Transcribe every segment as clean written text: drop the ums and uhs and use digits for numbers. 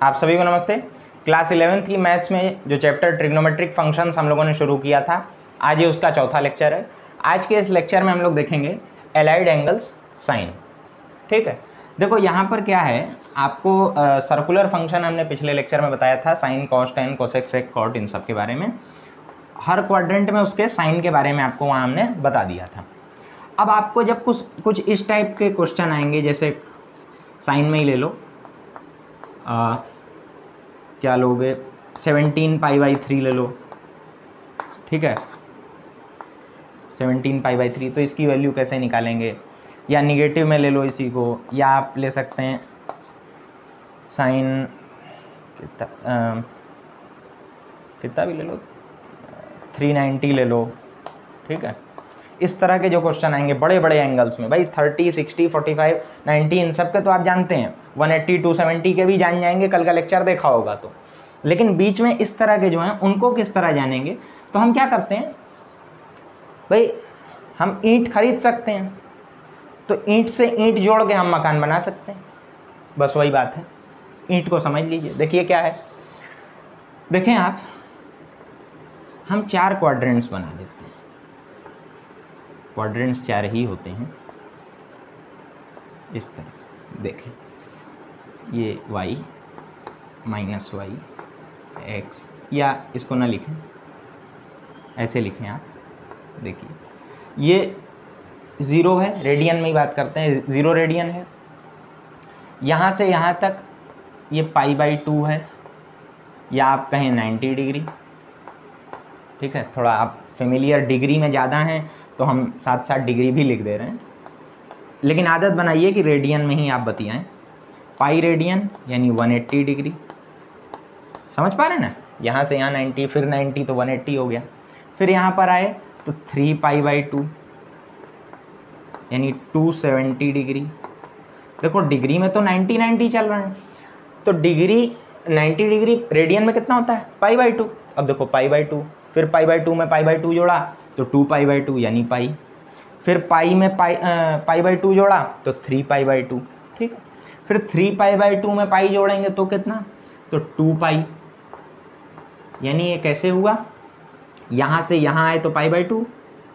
आप सभी को नमस्ते। क्लास 11th की मैथ्स में जो चैप्टर ट्रिग्नोमेट्रिक फंक्शंस हम लोगों ने शुरू किया था, आज ये उसका चौथा लेक्चर है। आज के इस लेक्चर में हम लोग देखेंगे एलाइड एंगल्स साइन। ठीक है, देखो यहाँ पर क्या है, आपको सर्कुलर फंक्शन हमने पिछले लेक्चर में बताया था, sine cos tan cosec sec cot इन सब के बारे में। हर क्वाड्रेंट में उसके साइन के बारे में आपको वहाँ हमने बता दिया था। अब आपको जब कुछ इस टाइप के क्वेश्चन आएंगे, जैसे साइन में ही ले लो, क्या लोगे, 17π/3 ले लो। ठीक है, 17π/3, तो इसकी वैल्यू कैसे निकालेंगे, या निगेटिव में ले लो इसी को, या आप ले सकते हैं साइन कितना भी ले लो, 390 ले लो। ठीक है, इस तरह के जो क्वेश्चन आएंगे बड़े बड़े एंगल्स में, भाई 30, 60, 45, 90 इन सब के तो आप जानते हैं, 180, 270 के भी जान जाएंगे, कल का लेक्चर देखा होगा तो। लेकिन बीच में इस तरह के जो हैं उनको किस तरह जानेंगे, तो हम क्या करते हैं भाई, हम ईंट खरीद सकते हैं, तो ईंट से ईंट जोड़ के हम मकान बना सकते हैं, बस वही बात है। ईंट को समझ लीजिए। देखिए क्या है, देखें आप, हम 4 क्वाड्रेंट्स बना देते हैं। क्वाड्रेंट्स 4 ही होते हैं, इस तरह से देखें, ये y माइनस y x, या इसको ना लिखें, ऐसे लिखें आप। देखिए ये 0 है, रेडियन में ही बात करते हैं, 0 रेडियन है। यहाँ से यहाँ तक ये π/2 है, या आप कहें 90 डिग्री। ठीक है, थोड़ा आप फेमिलियर डिग्री में ज़्यादा हैं तो हम साथ साथ डिग्री भी लिख दे रहे हैं, लेकिन आदत बनाइए कि रेडियन में ही आप बतियाएँ। पाई रेडियन यानी 180 डिग्री, समझ पा रहे हैं ना। यहाँ से यहाँ 90, फिर 90 तो 180 हो गया। फिर यहाँ पर आए तो 3π/2 यानी 270 डिग्री। देखो डिग्री में तो 90 चल रहा है, तो डिग्री 90 डिग्री रेडियन में कितना होता है, π/2। अब देखो π/2, फिर π/2 में π/2 जोड़ा तो 2π/2 यानी पाई, फिर पाई में π/2 जोड़ा तो 3π/2। ठीक है, फिर 3π/2 में पाई जोड़ेंगे तो कितना, तो 2π, यानी ये कैसे हुआ, यहाँ से यहाँ आए तो π/2,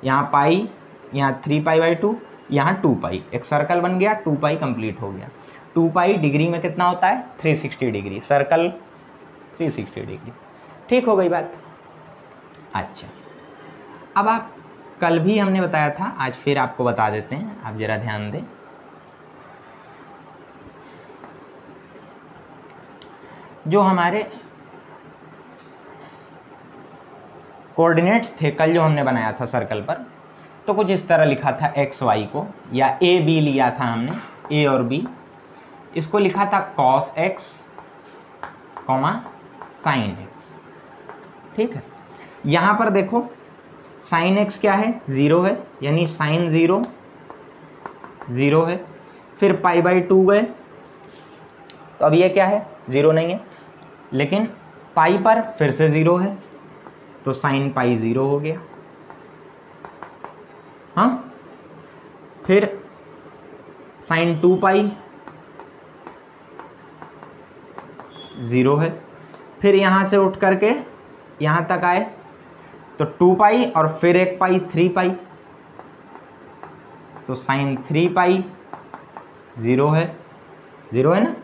यहाँ पाई, यहाँ 3π/2, यहाँ 2π, एक सर्कल बन गया, 2π कंप्लीट हो गया। 2π डिग्री में कितना होता है, 360 डिग्री, सर्कल 360 डिग्री। ठीक हो गई बात। अच्छा, अब आप, कल भी हमने बताया था, आज फिर आपको बता देते हैं, आप जरा ध्यान दें। जो हमारे कोऑर्डिनेट्स थे कल, जो हमने बनाया था सर्कल पर, तो कुछ इस तरह लिखा था एक्स वाई को, या ए बी लिया था हमने, ए और बी। इसको लिखा था cos x comma sine x. ठीक है, यहाँ पर देखो साइन एक्स क्या है, 0 है, यानी साइन 0 0 है। फिर π/2 गए तो अब ये क्या है, 0 नहीं है, लेकिन पाई पर फिर से 0 है, तो साइन पाई 0 हो गया। हाँ, फिर साइन 2π 0 है। फिर यहाँ से उठ करके यहाँ तक आए तो 2π और फिर एक पाई 3π, तो साइन 3π 0 है, 0 है ना।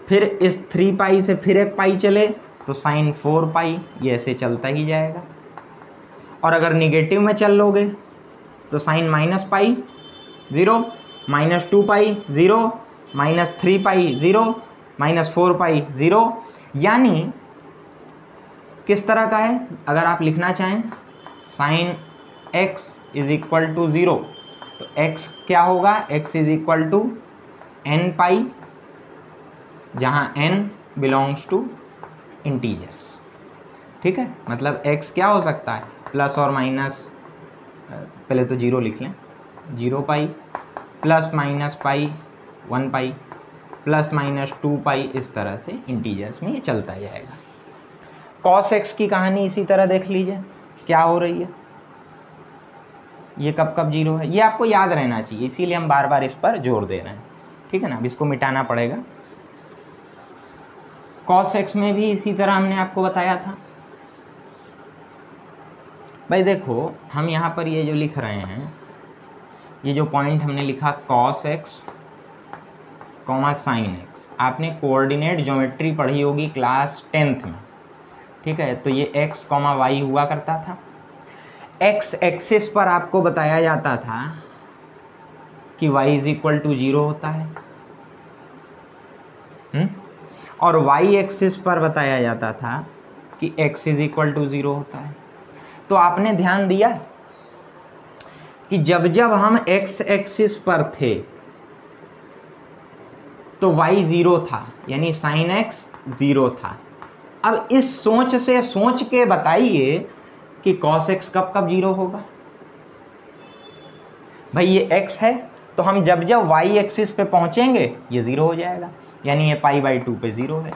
फिर इस 3π से फिर एक पाई चले तो साइन 4π, ये ऐसे चलता ही जाएगा। और अगर निगेटिव में चल लोगे तो साइन -π 0, -2π 0, -3π 0, -4π 0। यानी किस तरह का है, अगर आप लिखना चाहें साइन x = 0, तो x क्या होगा, x = nπ, जहाँ n बिलोंग्स टू इंटीजर्स। ठीक है, मतलब x क्या हो सकता है, प्लस और माइनस, पहले तो 0 लिख लें, 0π plus minus pi 1π plus minus 2π, इस तरह से इंटीजर्स में ये चलता जाएगा। cos x की कहानी इसी तरह देख लीजिए, क्या हो रही है, ये कब कब 0 है, ये आपको याद रहना चाहिए, इसीलिए हम बार बार इस पर जोर दे रहे हैं। ठीक है ना, अब इसको मिटाना पड़ेगा। कॉस एक्स में भी इसी तरह हमने आपको बताया था। भाई देखो हम यहाँ पर ये जो लिख रहे हैं, ये जो पॉइंट हमने लिखा cos x comma sine x, आपने कोऑर्डिनेट ज्योमेट्री पढ़ी होगी क्लास 10th में, ठीक है। तो ये एक्स कॉमा वाई हुआ करता था। एक्स एक्सिस पर आपको बताया जाता था कि y इज इक्वल टू 0 होता है, और y एक्सिस पर बताया जाता था कि x इज इक्वल टू 0 होता है। तो आपने ध्यान दिया कि जब जब हम x एक्सिस पर थे तो y 0 था, यानी साइन x 0 था। अब इस सोच से सोच के बताइए कि cos x कब कब 0 होगा। भाई ये x है, तो हम जब जब y एक्सिस पे पहुंचेंगे ये 0 हो जाएगा, यानी ये π/2 पे 0 है,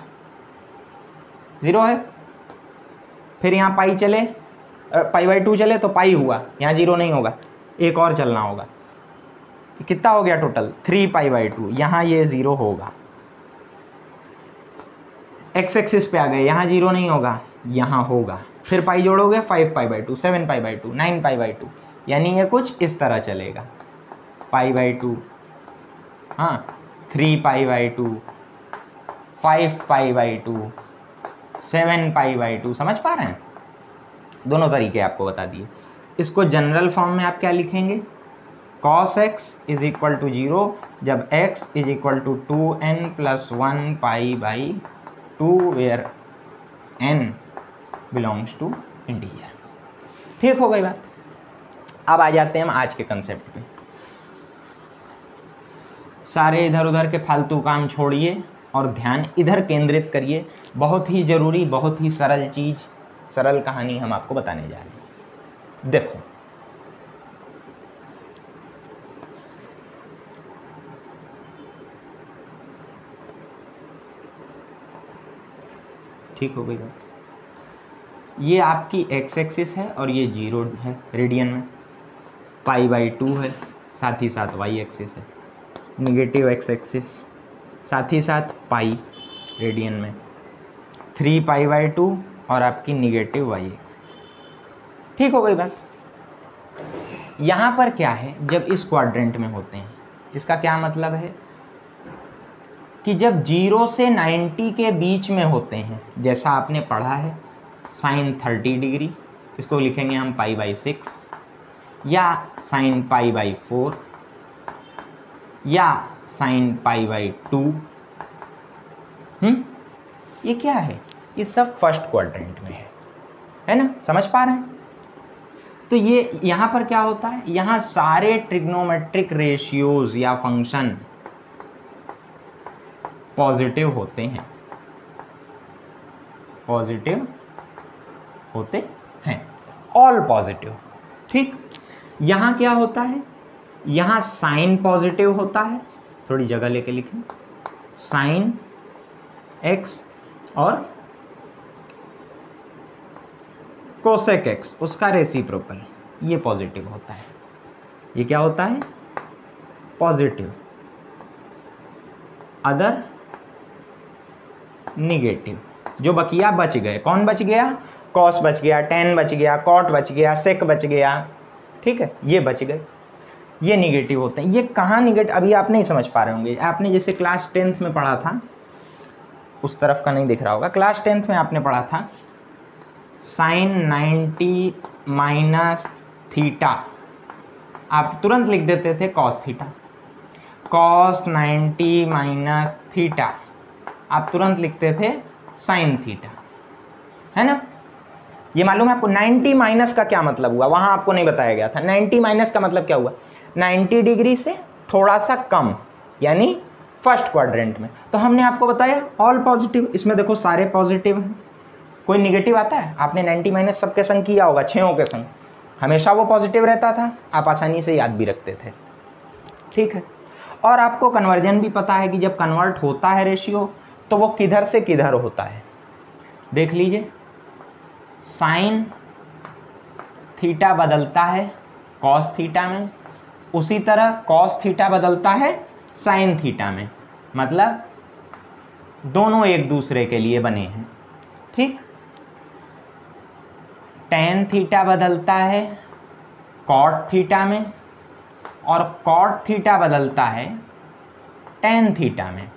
0 है। फिर यहाँ पाई चले, π/2 चले तो पाई हुआ, यहाँ 0 नहीं होगा, एक और चलना होगा। कितना हो गया टोटल 3π/2, यहाँ ये 0 होगा। x एक्सिस पे आ गए, यहाँ 0 नहीं होगा, यहाँ होगा। फिर पाई जोड़ोगे 5π/2, 7π/2, 9π/2, यानी ये कुछ इस तरह चलेगा, π/2, हाँ 3π/2, 5π/2, 7π/2। समझ पा रहे हैं? दोनों तरीके आपको बता दिए। इसको जनरल फॉर्म में आप क्या लिखेंगे, cos x is equal to 0 जब x is equal to 2n + 1π/2 where n belongs to integer. ठीक हो गई बात। अब आ जाते हैं हम आज के कंसेप्ट पे। सारे इधर उधर के फालतू काम छोड़िए और ध्यान इधर केंद्रित करिए। बहुत ही ज़रूरी, बहुत ही सरल चीज़, सरल कहानी हम आपको बताने जा रहे हैं। देखो ठीक हो गई बात। ये आपकी x एक्सिस है और ये 0 है रेडियन में, π/2 है, साथ ही साथ y एक्सिस है, निगेटिव x एक्सिस, साथ ही साथ पाई रेडियन में, 3π/2 और आपकी निगेटिव y एक्सिस। ठीक हो गई बात। यहाँ पर क्या है, जब इस क्वाड्रेंट में होते हैं, इसका क्या मतलब है कि जब 0 से 90 के बीच में होते हैं, जैसा आपने पढ़ा है sin 30 डिग्री, इसको लिखेंगे हम π/6 या sin π/4 या sin π/2। ये क्या है, ये सब फर्स्ट क्वाड्रेंट में है ना, समझ पा रहे हैं? तो ये यहाँ पर क्या होता है, यहाँ सारे ट्रिग्नोमेट्रिक रेशियोज या फंक्शन पॉजिटिव होते हैं, पॉजिटिव होते हैं, ऑल पॉजिटिव। ठीक, यहाँ क्या होता है, यहाँ साइन पॉजिटिव होता है, थोड़ी जगह लेके लिखें, साइन एक्स और कोसेक एक्स उसका रेसिप्रोकल, ये पॉजिटिव होता है। ये क्या होता है, पॉजिटिव, अदर निगेटिव। जो बकिया बच गए, कौन बच गया, कॉस बच गया, टेन बच गया, कॉट बच गया, सेक बच गया, ठीक है, ये बच गए, ये निगेटिव होते हैं। ये कहाँ निगेटिव, अभी आप नहीं समझ पा रहे होंगे, आपने जैसे क्लास 10th में पढ़ा था, उस तरफ का नहीं दिख रहा होगा, क्लास 10th में आपने पढ़ा था साइन 90 माइनस थीटा, आप तुरंत लिख देते थे cos theta, cos 90 minus theta आप तुरंत लिखते थे साइन थीटा, है ना। ये मालूम है आपको 90 माइनस का क्या मतलब हुआ, वहाँ आपको नहीं बताया गया था। 90 माइनस का मतलब क्या हुआ, 90 डिग्री से थोड़ा सा कम, यानी फर्स्ट क्वाड्रेंट में। तो हमने आपको बताया ऑल पॉजिटिव, इसमें देखो सारे पॉजिटिव हैं, कोई निगेटिव आता है, आपने 90 माइनस सबके संग किया होगा, 6 के संग, हमेशा वो पॉजिटिव रहता था, आप आसानी से याद भी रखते थे। ठीक है, और आपको कन्वर्जन भी पता है कि जब कन्वर्ट होता है रेशियो तो वो किधर से किधर होता है। देख लीजिए, साइन थीटा बदलता है कॉस थीटा में, उसी तरह कॉस थीटा बदलता है साइन थीटा में। मतलब दोनों एक दूसरे के लिए बने हैं, ठीक। टेन थीटा बदलता है कॉट थीटा में और कॉट थीटा बदलता है टेन थीटा में,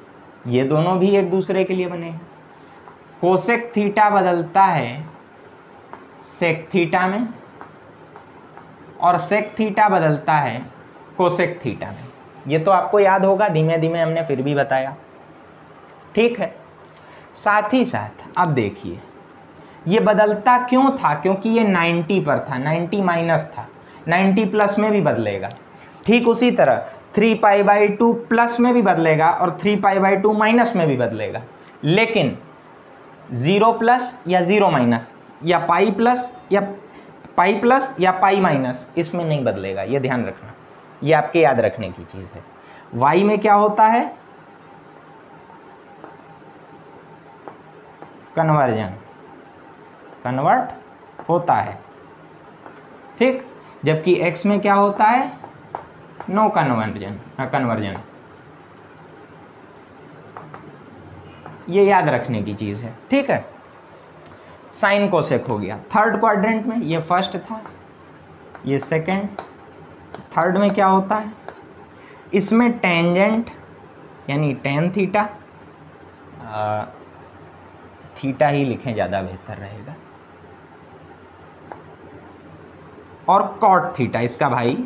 ये दोनों भी एक दूसरे के लिए बने हैं। कोसेक थीटा बदलता है सेक थीटा में और सेक थीटा बदलता है कोसेक थीटा में। ये तो आपको याद होगा, धीमे धीमे हमने फिर भी बताया, ठीक है। साथ ही साथ अब देखिए ये बदलता क्यों था, क्योंकि ये 90 पर था, 90 माइनस था, 90 प्लस में भी बदलेगा। ठीक उसी तरह 3π/2 प्लस में भी बदलेगा और 3π/2 माइनस में भी बदलेगा, लेकिन 0 प्लस या 0 माइनस या पाई प्लस या पाई माइनस इसमें नहीं बदलेगा, ये ध्यान रखना, ये आपके याद रखने की चीज़ है। y में क्या होता है, कन्वर्ट होता है, ठीक। जबकि x में क्या होता है, नो कन्वर्जन। ये याद रखने की चीज़ है, ठीक है। साइन कोसेक हो गया थर्ड क्वाड्रेंट में, ये फर्स्ट था, ये सेकंड। थर्ड में क्या होता है, इसमें टेंजेंट यानी टेन थीटा, थीटा ही लिखें ज़्यादा बेहतर रहेगा, और कॉट थीटा, इसका भाई,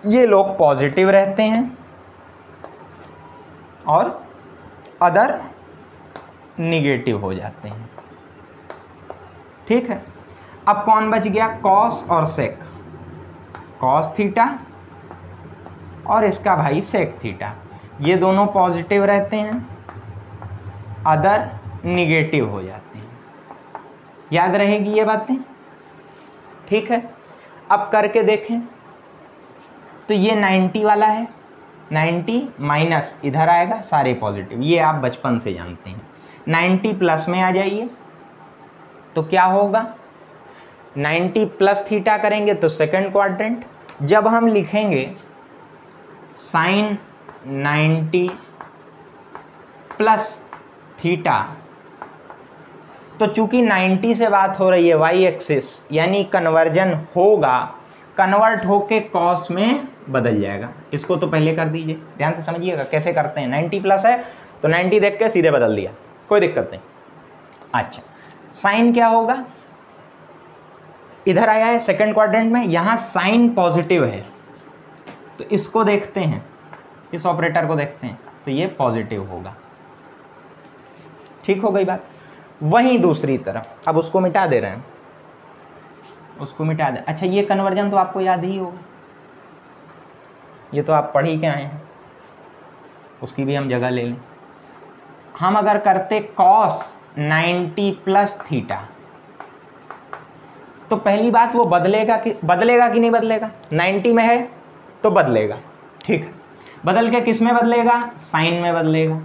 ये लोग पॉजिटिव रहते हैं और अदर निगेटिव हो जाते हैं, ठीक है। अब कौन बच गया, कॉस और सेक, कॉस थीटा और इसका भाई सेक थीटा, ये दोनों पॉजिटिव रहते हैं, अदर निगेटिव हो जाते हैं। याद रहेगी ये बातें, ठीक है। अब करके देखें तो ये 90 वाला है, 90 माइनस इधर आएगा, सारे पॉजिटिव, ये आप बचपन से जानते हैं। 90 प्लस में आ जाइए तो क्या होगा, 90 प्लस थीटा करेंगे तो सेकंड क्वाड्रेंट। जब हम लिखेंगे साइन 90 प्लस थीटा, तो चूंकि 90 से बात हो रही है वाई एक्सिस, यानी कन्वर्जन होगा, कन्वर्ट होके कॉस में बदल जाएगा। इसको तो पहले कर दीजिए, ध्यान से समझिएगा कैसे करते हैं। 90 प्लस है तो 90 देख के सीधे बदल दिया, कोई दिक्कत नहीं। अच्छा, साइन क्या होगा, इधर आया है सेकंड क्वाड्रेंट में, यहाँ साइन पॉजिटिव है तो इसको देखते हैं, इस ऑपरेटर को देखते हैं तो ये पॉजिटिव होगा, ठीक हो गई बात। वहीं दूसरी तरफ, अब उसको मिटा दे रहे हैं, उसको मिटा दे। अच्छा, ये कन्वर्जन तो आपको याद ही होगा, ये तो आप पढ़ ही के आए हैं, उसकी भी हम जगह ले लें। हम अगर करते कॉस 90 प्लस थीटा, तो पहली बात वो बदलेगा कि नहीं बदलेगा, 90 में है तो बदलेगा, ठीक है। बदल के किस में बदलेगा, साइन में बदलेगा।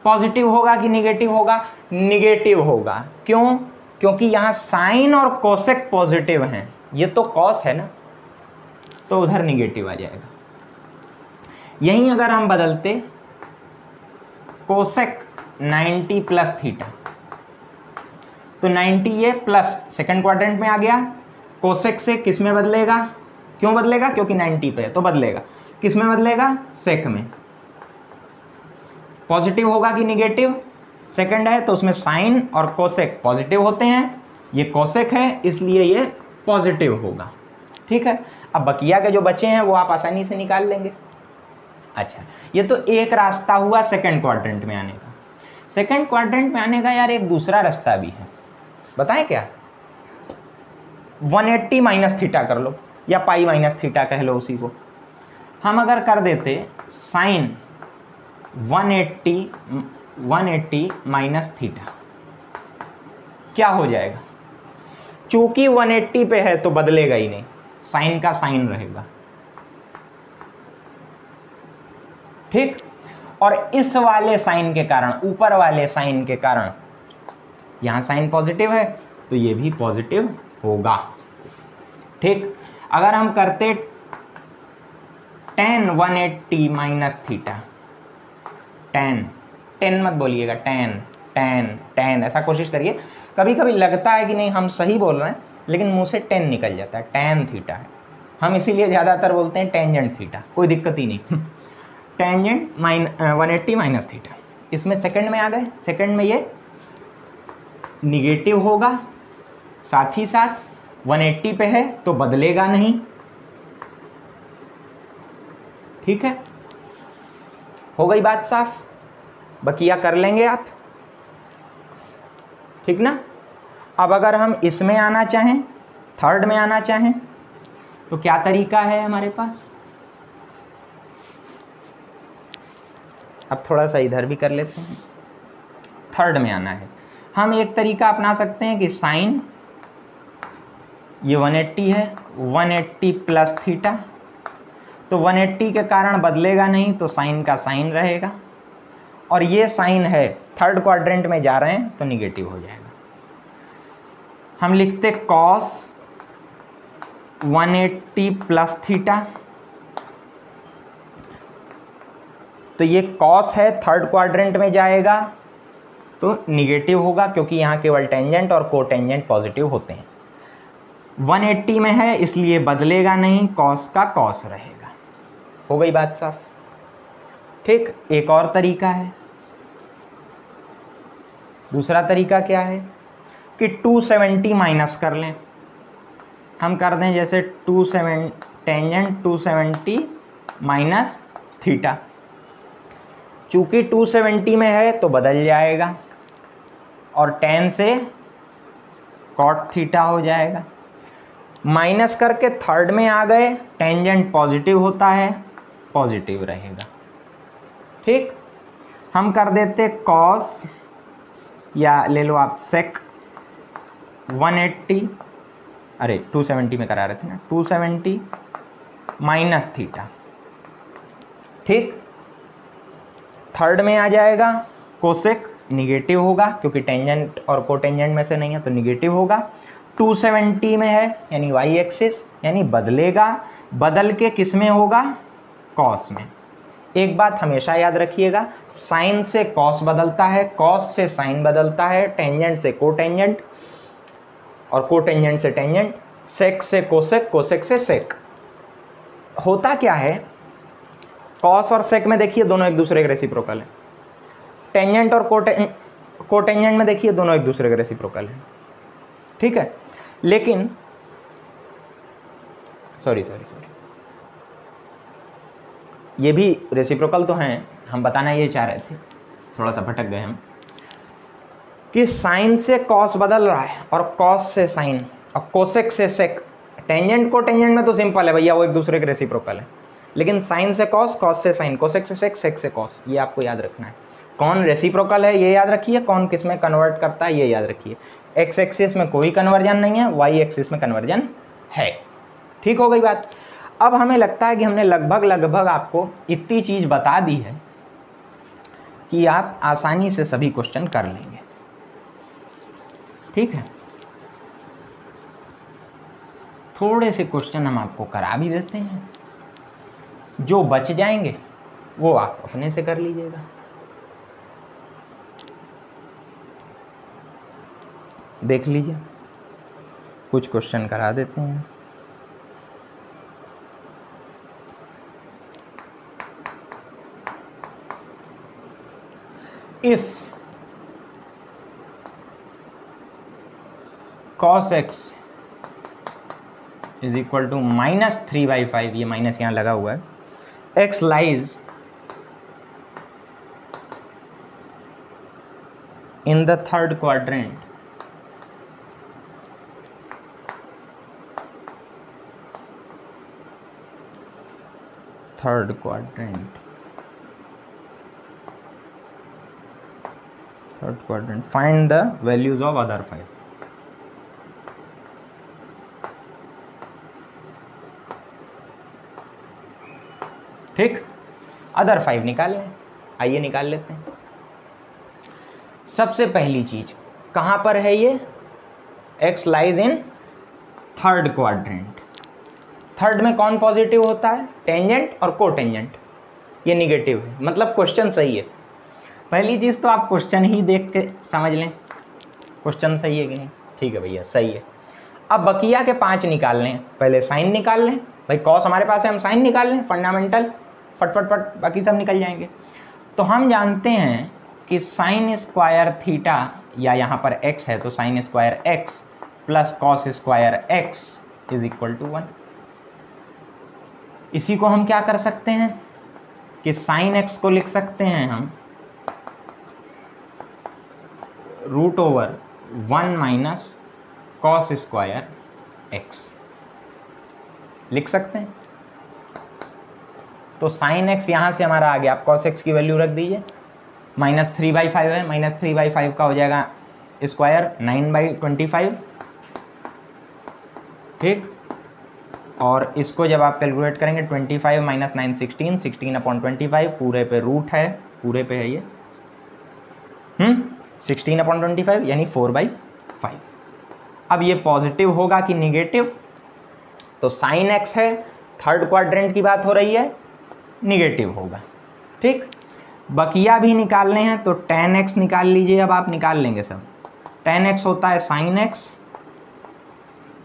पॉजिटिव होगा कि निगेटिव होगा, निगेटिव होगा। क्यों, क्योंकि यहाँ साइन और कोसेक पॉजिटिव हैं, ये तो कॉस है ना, तो उधर निगेटिव आ जाएगा। यहीं अगर हम बदलते कोसेक 90 प्लस थीटा, तो 90 ये प्लस सेकंड क्वाड्रेंट में आ गया, कोसेक से किस में बदलेगा, क्यों बदलेगा, क्योंकि 90 पे है तो बदलेगा, किस में बदलेगा, सेक में। पॉजिटिव होगा कि निगेटिव, सेकंड है तो उसमें साइन और कोसेक पॉजिटिव होते हैं, ये कोसेक है इसलिए ये पॉजिटिव होगा, ठीक है। अब बकिया के जो बचे हैं वो आप आसानी से निकाल लेंगे। अच्छा, ये तो एक रास्ता हुआ सेकंड क्वाड्रेंट में आने का। सेकंड क्वाड्रेंट में आने का यार एक दूसरा रास्ता भी है, बताएं क्या, 180 माइनस थीटा कर लो या पाई माइनस थीटा कह लो उसी को। हम अगर कर देते साइन 180 माइनस थीटा, क्या हो जाएगा, चूंकि 180 पे है तो बदलेगा ही नहीं, साइन का साइन रहेगा, ठीक। और इस वाले साइन के कारण, ऊपर वाले साइन के कारण, यहां साइन पॉजिटिव है तो ये भी पॉजिटिव होगा, ठीक। अगर हम करते tan 180 minus theta, tan ten मत बोलिएगा, टेन टेन टेन ऐसा कोशिश करिए। कभी कभी लगता है कि नहीं हम सही बोल रहे हैं, लेकिन मुंह से टेन निकल जाता है, टेन थीटा है। हम इसीलिए ज़्यादातर बोलते हैं टेंजेंट थीटा, कोई दिक्कत ही नहीं। टेंजेंट 180 माइनस थीटा, इसमें सेकंड में आ गए। सेकंड में ये निगेटिव होगा, साथ ही साथ 180 पे है तो बदलेगा नहीं, ठीक है। हो गई बात साफ, बकिया कर लेंगे आप, ठीक ना। अब अगर हम इसमें आना चाहें, थर्ड में आना चाहें, तो क्या तरीका है हमारे पास। अब थोड़ा सा इधर भी कर लेते हैं। थर्ड में आना है, हम एक तरीका अपना सकते हैं कि साइन, ये 180 है, 180 प्लस थीटा, तो 180 के कारण बदलेगा नहीं तो साइन का साइन रहेगा, और ये साइन है थर्ड क्वाड्रेंट में जा रहे हैं तो निगेटिव हो जाएगा। हम लिखते कॉस 180 प्लस थीटा, तो ये कॉस है, थर्ड क्वाड्रेंट में जाएगा तो निगेटिव होगा, क्योंकि यहाँ केवल टेंजेंट और कोटेंजेंट पॉजिटिव होते हैं। 180 में है इसलिए बदलेगा नहीं, कॉस का कॉस रहेगा। हो गई बात साफ, ठीक। एक और तरीका है, दूसरा तरीका क्या है कि 270 माइनस कर लें। हम कर दें जैसे टेंजेंट 270 माइनस थीटा, चूँकि 270 में है तो बदल जाएगा, और टेन से कॉट थीटा हो जाएगा। माइनस करके थर्ड में आ गए, टेंजेंट पॉजिटिव होता है, पॉजिटिव रहेगा, ठीक। हम कर देते कॉस, या ले लो आप सेक 180, अरे 270 में करा रहे थे ना, 270 माइनस थीटा, ठीक। थर्ड में आ जाएगा कोसेक, निगेटिव होगा क्योंकि टेंजेंट और कोटेंजेंट में से नहीं है तो निगेटिव होगा। 270 में है यानी वाई एक्सिस, यानी बदलेगा, बदल के किस में होगा, कॉस में। एक बात हमेशा याद रखिएगा, साइन से कॉस बदलता है, कॉस से साइन बदलता है, टेंजेंट से कोटेंजेंट, और कोटेंजेंट से टेंजेंट, सेक से कोसेक, कोसेक से सेक। होता क्या है, कॉस और सेक में देखिए दोनों एक दूसरे के रेसिप्रोकल है, टेंजेंट और कोटेंजेंट में देखिए दोनों एक दूसरे के रेसिप्रोकल है, ठीक है। लेकिन सॉरी ये भी रेसिप्रोकल तो हैं, हम बताना ये चाह रहे थे, थोड़ा सा भटक गए हम, कि साइन से कॉस बदल रहा है और कॉस से साइन और कोसेक से सेक। टेंजेंट कोटेंजेंट में तो सिंपल है भैया, वो एक दूसरे के रेसिप्रोकल है, लेकिन साइन से कॉस, कॉस से साइन, कोसेक से सेक, सेक से कॉस, ये आपको याद रखना है। कौन रेसिप्रोकल है ये याद रखिए, कौन किस में कन्वर्ट करता है ये याद रखिए। एक्स एक्सिस में कोई कन्वर्जन नहीं है, वाई एक्सिस में कन्वर्जन है, ठीक हो गई बात। अब हमें लगता है कि हमने लगभग आपको इतनी चीज़ बता दी है कि आप आसानी से सभी क्वेश्चन कर लेंगे, ठीक है। थोड़े से क्वेश्चन हम आपको करा भी देते हैं, जो बच जाएंगे वो आप अपने से कर लीजिएगा। देख लीजिए, कुछ क्वेश्चन करा देते हैं। If cos x is equal to -3/5, ये माइनस यहाँ लगा हुआ है, x lies in the third quadrant, third quadrant, find the values of other 5। ठीक, अदर 5 निकाल लें, आइए निकाल लेते हैं। सबसे पहली चीज कहां पर है ये, x lies in third quadrant. Third में कौन पॉजिटिव होता है, टेंजेंट और कोटेंजेंट, ये निगेटिव है, मतलब क्वेश्चन सही है। पहली चीज़ तो आप क्वेश्चन ही देख के समझ लें क्वेश्चन सही है कि नहीं। ठीक है भैया, सही है। अब बकिया के 5 निकाल लें, पहले साइन निकाल लें भाई, कॉस हमारे पास है, हम साइन निकाल लें, फंडामेंटल, फट फट फट बाकी सब निकल जाएंगे। तो हम जानते हैं कि साइन स्क्वायर थीटा, या यहाँ पर x है तो sine square x plus cos square x is equal to 1। इसी को हम क्या कर सकते हैं कि साइन x को लिख सकते हैं हम √1 माइनस कॉस स्क्वायर x लिख सकते हैं। तो साइन x यहाँ से हमारा आ गया, आप कॉस x की वैल्यू रख दीजिए, -3/5 है, -3/5 का हो जाएगा स्क्वायर 9/25, ठीक। और इसको जब आप कैलकुलेट करेंगे 25 - 9 16, 16/25 पूरे पे रूट है, पूरे पे है ये 16/25 यानी 4/5। अब ये पॉजिटिव होगा कि निगेटिव, तो साइन x है, थर्ड क्वाड्रेंट की बात हो रही है, निगेटिव होगा, ठीक। बकिया भी निकालने हैं तो tan x निकाल लीजिए, अब आप निकाल लेंगे सब। tan x होता है sin x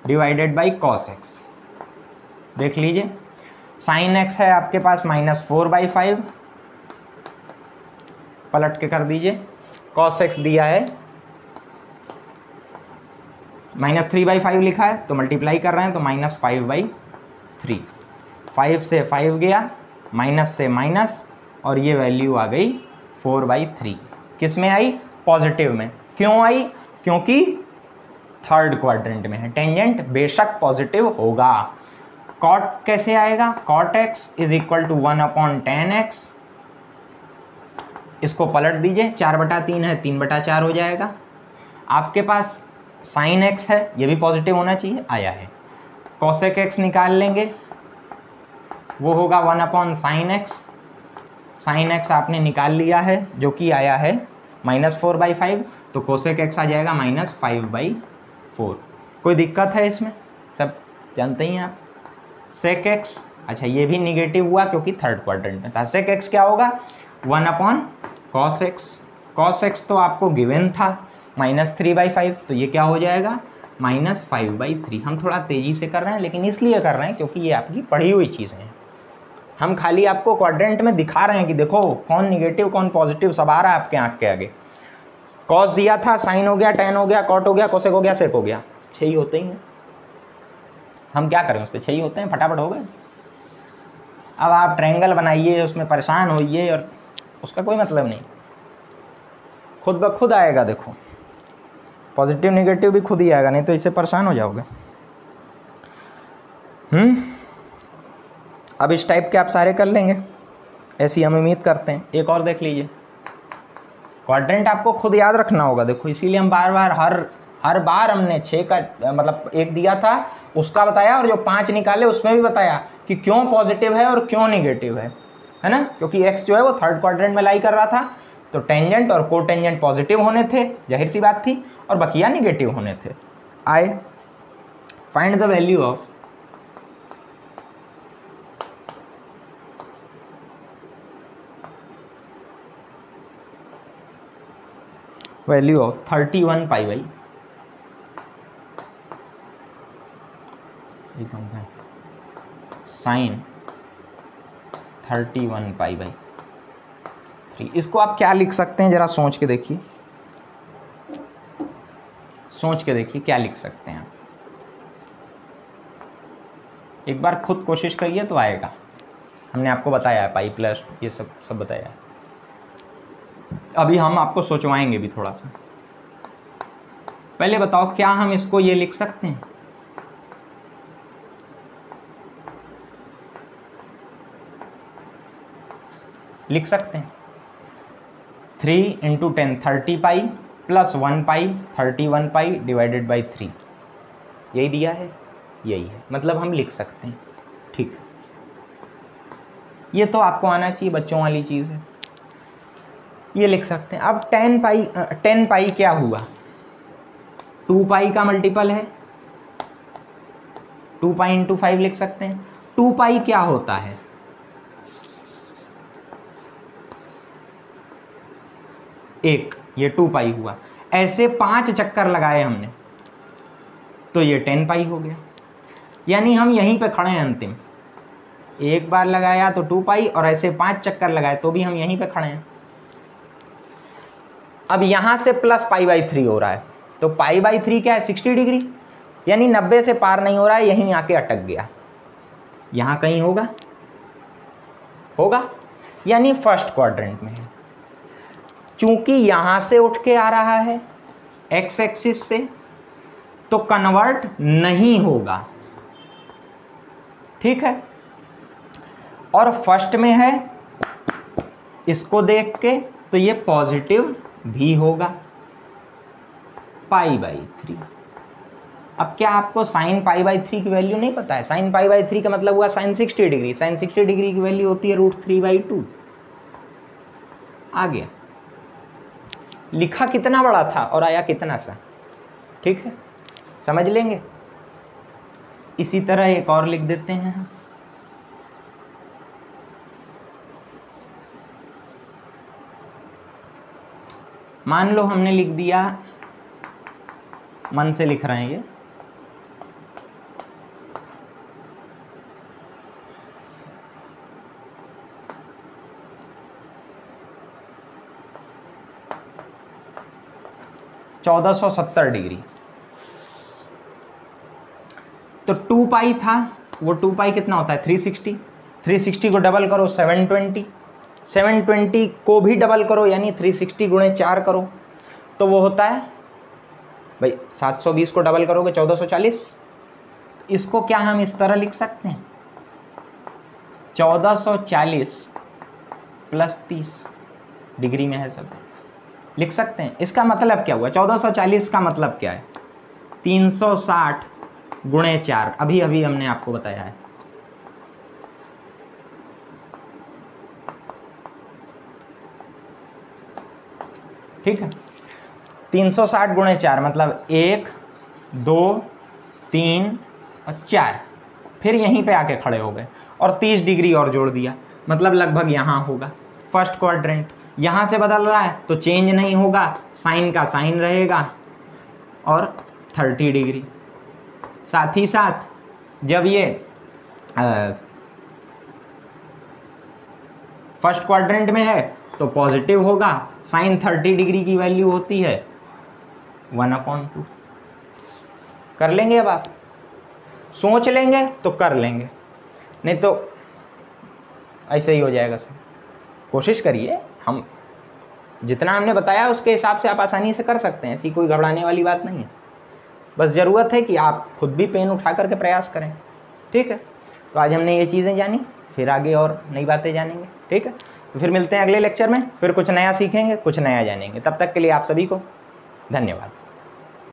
divided by cos x, देख लीजिए। sin x है आपके पास -4/5, पलट के कर दीजिए। cos x दिया है -3/5 लिखा है तो मल्टीप्लाई कर रहे हैं तो -5/3, 5 से 5 गया, माइनस से माइनस, और ये वैल्यू आ गई 4/3। किस में आई? पॉजिटिव में। क्यों आई? क्योंकि थर्ड क्वाड्रेंट में है। टेंजेंट बेशक पॉजिटिव होगा। कॉट कैसे आएगा? Cot x is equal to 1/tan x, इसको पलट दीजिए, 4/3 है, 3/4 हो जाएगा। आपके पास साइन x है, ये भी पॉजिटिव होना चाहिए, आया है। कॉसेक x निकाल लेंगे, वो होगा 1/sin x, साइन x आपने निकाल लिया है जो कि आया है -4/5, तो कोसेक x आ जाएगा -5/4। कोई दिक्कत है इसमें? सब जानते ही हैं आप। सेक x, अच्छा ये भी निगेटिव हुआ क्योंकि थर्ड क्वाड्रेंट में था। सेक x क्या होगा? 1/cos x, cos x तो आपको गिवन था -3/5, तो ये क्या हो जाएगा? -5/3। हम थोड़ा तेज़ी से कर रहे हैं, लेकिन इसलिए कर रहे हैं क्योंकि ये आपकी पढ़ी हुई चीज़ें हैं। हम खाली आपको क्वाड्रेंट में दिखा रहे हैं कि देखो कौन निगेटिव कौन पॉजिटिव, सब आ रहा है आपके आँख के आगे। कॉस दिया था, साइन हो गया, टेन हो गया, कॉट हो गया, कोसेक हो गया, सेक हो गया, 6 ही होते ही हैं। हम क्या करें, उस पर 6 ही होते हैं, फटाफट हो गए। अब आप ट्रायंगल बनाइए, उसमें परेशान होइए, और उसका कोई मतलब नहीं, खुद ब खुद आएगा। देखो पॉजिटिव निगेटिव भी खुद ही आएगा, नहीं तो इससे परेशान हो जाओगे। अब इस टाइप के आप सारे कर लेंगे, ऐसी हम उम्मीद करते हैं। एक और देख लीजिए, क्वाड्रेंट आपको खुद याद रखना होगा। देखो इसीलिए हम बार बार हर बार हमने 6 का मतलब 1 दिया था उसका बताया, और जो 5 निकाले उसमें भी बताया कि क्यों पॉजिटिव है और क्यों निगेटिव है ना। क्योंकि x जो है वो थर्ड क्वाड्रेंट में लाई कर रहा था, तो टेंजेंट और कोटेंजेंट पॉजिटिव होने थे, जाहिर सी बात थी, और बकिया निगेटिव होने थे। आए find the value of value of 31 pi sine 31 पाई/3। इसको आप क्या लिख सकते हैं, जरा सोच के देखिए, सोच के देखिए क्या लिख सकते हैं आप। एक बार खुद कोशिश करिए तो आएगा। हमने आपको बताया है पाई प्लस ये सब बताया है। अभी हम आपको सोचवाएंगे भी थोड़ा सा। पहले बताओ क्या हम इसको ये लिख सकते हैं? लिख सकते हैं 3 × 10 30 pi plus 1 pi 31 pi divided by 3, यही दिया है, यही है, मतलब हम लिख सकते हैं। ठीक, ये तो आपको आना चाहिए, बच्चों वाली चीज़ है, ये लिख सकते हैं। अब 10 पाई क्या हुआ? 2 पाई का मल्टीपल है, 2 पाई × 5 लिख सकते हैं। 2 पाई क्या होता है? 1, ये 2 पाई हुआ। ऐसे 5 चक्कर लगाए हमने तो ये 10 पाई हो गया। यानी हम यहीं पे खड़े हैं अंतिम, एक बार लगाया तो 2 पाई और ऐसे 5 चक्कर लगाए तो भी हम यहीं पे खड़े हैं। अब यहाँ से प्लस π/3 हो रहा है, तो π/3 क्या है 60 डिग्री, यानी 90 से पार नहीं हो रहा है, यहीं आके अटक गया। यहाँ कहीं होगा, यानी फर्स्ट क्वाड्रेंट में है। चूंकि यहाँ से उठ के आ रहा है एक्स एक्सिस से, तो कन्वर्ट नहीं होगा, ठीक है। और फर्स्ट में है, इसको देख के तो ये पॉजिटिव भी होगा π/3। अब क्या आपको sin π/3 की वैल्यू नहीं पता है? sin π/3 का मतलब हुआ sin 60 डिग्री। sin 60 डिग्री की वैल्यू होती है √3/2। आ गया, लिखा कितना बड़ा था और आया कितना सा, ठीक है, समझ लेंगे। इसी तरह एक और लिख देते हैं हम। मान लो हमने लिख दिया, मन से लिख रहे हैं ये, (1470 डिग्री। तो 2 पाई था, वो 2 पाई कितना होता है 360। 360 को डबल करो 720, 720 को भी डबल करो यानी 360 गुणे 4 करो, तो वो होता है भाई 720 को डबल करोगे 1440। इसको क्या हम इस तरह लिख सकते हैं, 1440 + 30 डिग्री में है सब, लिख सकते हैं। इसका मतलब क्या हुआ, 1440 का मतलब क्या है 360 गुणे 4, अभी अभी हमने आपको बताया है। ठीक है, 360 गुणे 4 मतलब 1 2 3 और 4, फिर यहीं पे आके खड़े हो गए और 30 डिग्री और जोड़ दिया, मतलब लगभग यहाँ होगा फर्स्ट क्वाड्रेंट। यहाँ से बदल रहा है तो चेंज नहीं होगा, साइन का साइन रहेगा और 30 डिग्री। साथ ही साथ जब ये फर्स्ट क्वाड्रेंट में है तो पॉजिटिव होगा, साइन 30 डिग्री की वैल्यू होती है 1/2। कर लेंगे, अब आप सोच लेंगे तो कर लेंगे, नहीं तो ऐसे ही हो जाएगा सर। कोशिश करिए, हम जितना हमने बताया उसके हिसाब से आप आसानी से कर सकते हैं, ऐसी कोई घबराने वाली बात नहीं है। बस ज़रूरत है कि आप खुद भी पेन उठा करके प्रयास करें, ठीक है। तो आज हमने ये चीज़ें जानी, फिर आगे और नई बातें जानेंगे, ठीक है। तो फिर मिलते हैं अगले लेक्चर में, फिर कुछ नया सीखेंगे, कुछ नया जानेंगे। तब तक के लिए आप सभी को धन्यवाद।